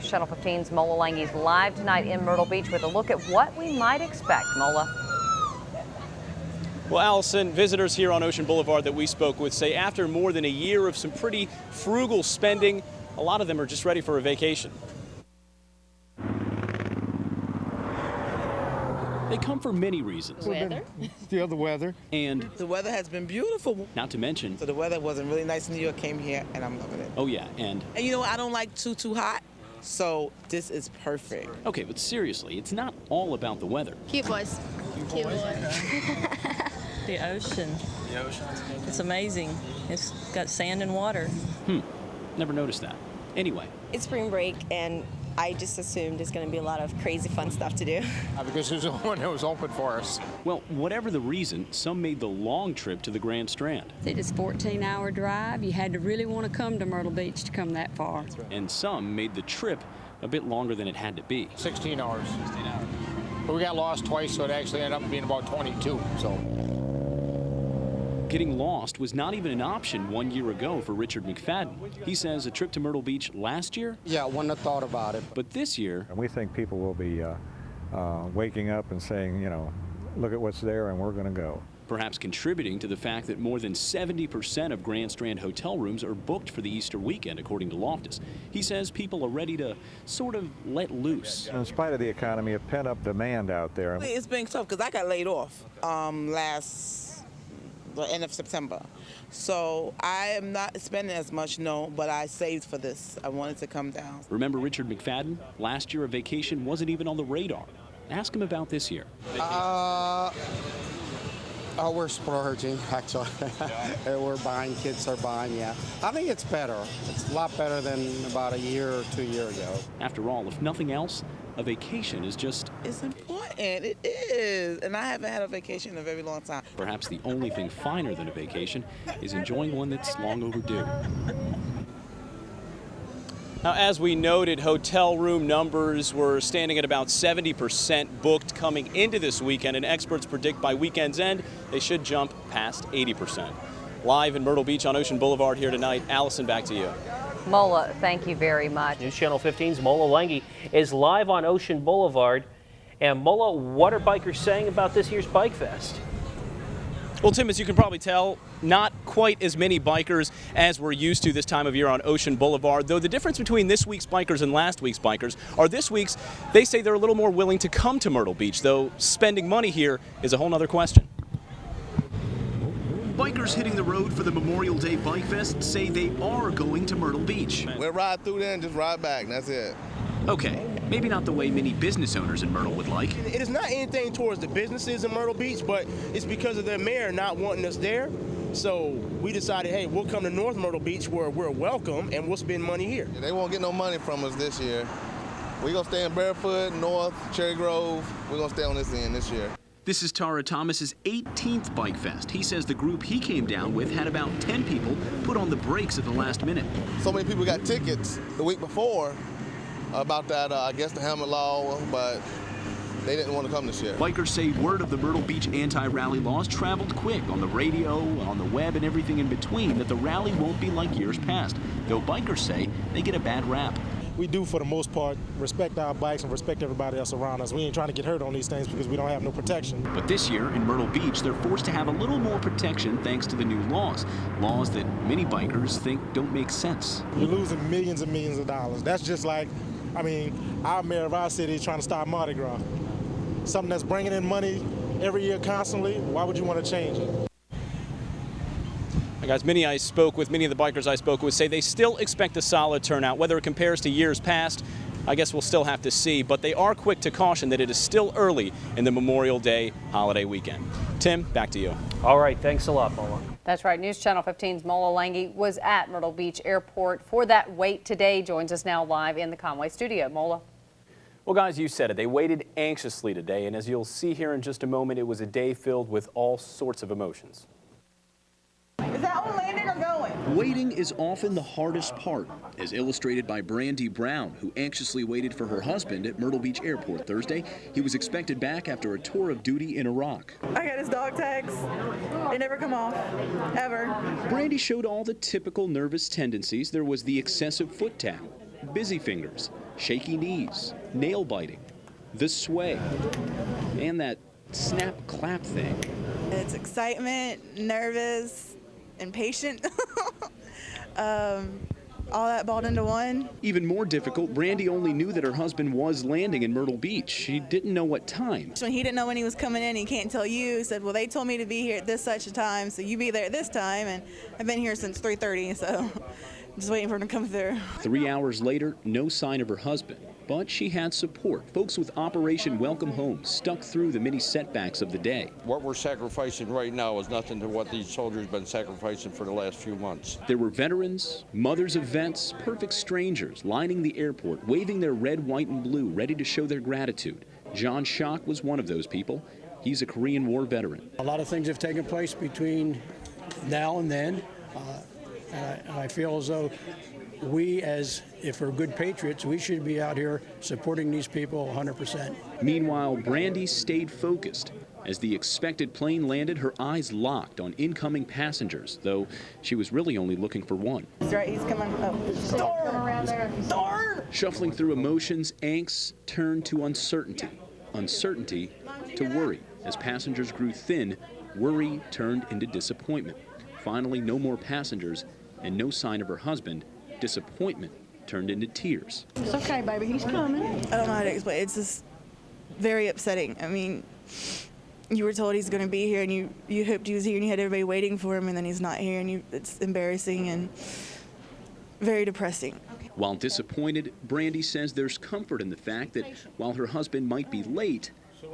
News Channel 15's Mola Langey's live tonight in Myrtle Beach with a look at what we might expect. Mola. Well, Allison, visitors here on Ocean Boulevard that we spoke with say after more than a year of some pretty frugal spending, a lot of them are just ready for a vacation. They come for many reasons. Weather. The weather. And The weather has been beautiful. not to mention. So the weather wasn't really nice in New York. Came here and I'm loving it. Oh yeah, and And you know, I don't like too hot. So this is perfect. okay, but seriously, it's not all about the weather. Cute boys. The ocean. The ocean. It's amazing. It's got sand and water. Never noticed that. Anyway, It's spring break, and I just assumed it's going to be a lot of crazy fun stuff to do. Because there's one that was open for us. well, whatever the reason, some made the long trip to the Grand Strand. It is a 14-hour drive. You had to really want to come to Myrtle Beach to come that far. And some made the trip a bit longer than it had to be. 16 hours. But we got lost twice, so it actually ended up being about 22. So Getting lost was not even an option 1 year ago for Richard McFadden. He says a trip to Myrtle Beach last year, yeah, wouldn't have thought about it. but this year, And we think people will be waking up and saying, you know, look at what's there and we're going to go. perhaps contributing to the fact that more than 70% of Grand Strand hotel rooms are booked for the Easter weekend, according to Loftus. He says people are ready to sort of let loose. In spite of the economy, a pent-up demand out there. It's been tough because I got laid off the end of September. So I am not spending as much, no, but I saved for this. I wanted to come down. Remember Richard McFadden? Last year a vacation wasn't even on the radar. Ask him about this year. We're splurging, actually. We're buying, kids are buying, yeah. I think it's better. It's a lot better than about a year or 2 years ago. After all, if nothing else, a vacation is just It's important. It is. And I haven't had a vacation in a very long time. perhaps the only thing finer than a vacation is enjoying one that's long overdue. Now, as we noted, hotel room numbers were standing at about 70% booked coming into this weekend, and experts predict by weekend's end they should jump past 80%. Live in Myrtle Beach on Ocean Boulevard here tonight. Allison, back to you. Mola, thank you very much. News Channel 15's Mola Langey is live on Ocean Boulevard. And Mola, what are bikers saying about this year's Bike Fest? Well, Tim, as you can probably tell, not quite as many bikers as we're used to this time of year on Ocean Boulevard, though the difference between this week's bikers and last week's bikers are this week's, they say they're a little more willing to come to Myrtle Beach, though spending money here is a whole other question. Bikers hitting the road for the Memorial Day Bike Fest say they are going to Myrtle Beach. We'll ride through there and just ride back, and that's it. Okay, maybe not the way many business owners in Myrtle would like. It is not anything towards the businesses in Myrtle Beach, but it's because of their mayor not wanting us there. So we decided, hey, we'll come to North Myrtle Beach where we're welcome and we'll spend money here. They won't get no money from us this year. We're going to stay in Barefoot, North, Cherry Grove. We're going to stay on this end this year. This is Tara Thomas's 18th Bike Fest. He says the group he came down with had about 10 people put on the brakes at the last minute. So many people got tickets the week before about that, I guess, the helmet law, but they didn't want to come this year. Bikers say word of the Myrtle Beach anti-rally laws traveled quick on the radio, on the web, and everything in between, that the rally won't be like years past, though bikers say they get a bad rap. We do, for the most part, respect our bikes and respect everybody else around us. We ain't trying to get hurt on these things because we don't have no protection. But this year in Myrtle Beach, they're forced to have a little more protection thanks to the new laws. Laws that many bikers think don't make sense. You're losing millions and millions of dollars. That's just like, our mayor of our city is trying to start Mardi Gras. Something that's bringing in money every year constantly, why would you want to change it? Guys, many of the bikers I spoke with say they still expect a solid turnout. Whether it compares to years past, I guess we'll still have to see, but they are quick to caution that it is still early in the Memorial Day holiday weekend. Tim, back to you. All right, thanks a lot, Mola. That's right. News Channel 15's Mola Langey was at Myrtle Beach Airport for that wait today. Joins us now live in the Conway studio. Mola. Well, guys, you said it. They waited anxiously today, and as you'll see here in just a moment, it was a day filled with all sorts of emotions. Is that on landing or going? Waiting is often the hardest part, as illustrated by Brandy Brown, who anxiously waited for her husband at Myrtle Beach Airport Thursday. He was expected back after a tour of duty in Iraq. I got his dog tags. They never come off, ever. Brandy showed all the typical nervous tendencies. There was the excessive foot tap, busy fingers, shaky knees, nail biting, the sway, and that snap clap thing. It's excitement, nervous, impatient. All that balled into one. Even more difficult, Brandy only knew that her husband was landing in Myrtle Beach. She didn't know what time. When he didn't know when he was coming in, he can't tell you. He said, well, they told me to be here at this such a time, so you be there at this time. And I've been here since 3:30, so just waiting for him to come through. 3 hours later, no sign of her husband. But she had support. Folks with Operation Welcome Home stuck through the many setbacks of the day. What we're sacrificing right now is nothing to what these soldiers have been sacrificing for the last few months. There were veterans, mothers of vets, perfect strangers lining the airport, waving their red, white, and blue, ready to show their gratitude. John Schock was one of those people. He's a Korean War veteran. A lot of things have taken place between now and then, and I feel as though we, if we're good patriots, we should be out here supporting these people 100%. Meanwhile, Brandy stayed focused. As the expected plane landed, her eyes locked on incoming passengers, though she was really only looking for one. He's right, he's coming. Oh, Come around there. door! Shuffling through emotions, angst turned to uncertainty. Uncertainty to worry. As passengers grew thin, worry turned into disappointment. Finally, no more passengers and no sign of her husband. Disappointment turned into tears. It's okay, baby, he's coming. I don't know how to explain. It's just very upsetting. I mean, you were told he's going to be here, and you hoped he was here, and you had everybody waiting for him, and then he's not here, and it's embarrassing and very depressing. While disappointed, Brandy says there's comfort in the fact that while her husband might be late,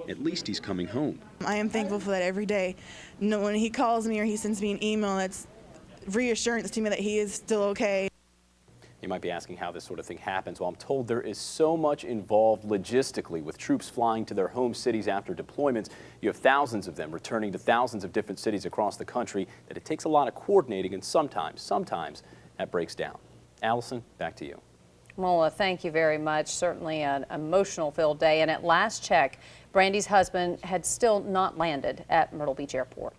at least he's coming home. I am thankful for that every day. When he calls me or he sends me an email, that's reassurance to me that he is still okay. You might be asking how this sort of thing happens. Well, I'm told there is so much involved logistically with troops flying to their home cities after deployments. You have thousands of them returning to thousands of different cities across the country that it takes a lot of coordinating, and sometimes that breaks down. Allison, back to you. Mola, thank you very much. Certainly an emotional-filled day. And at last check, Brandy's husband had still not landed at Myrtle Beach Airport.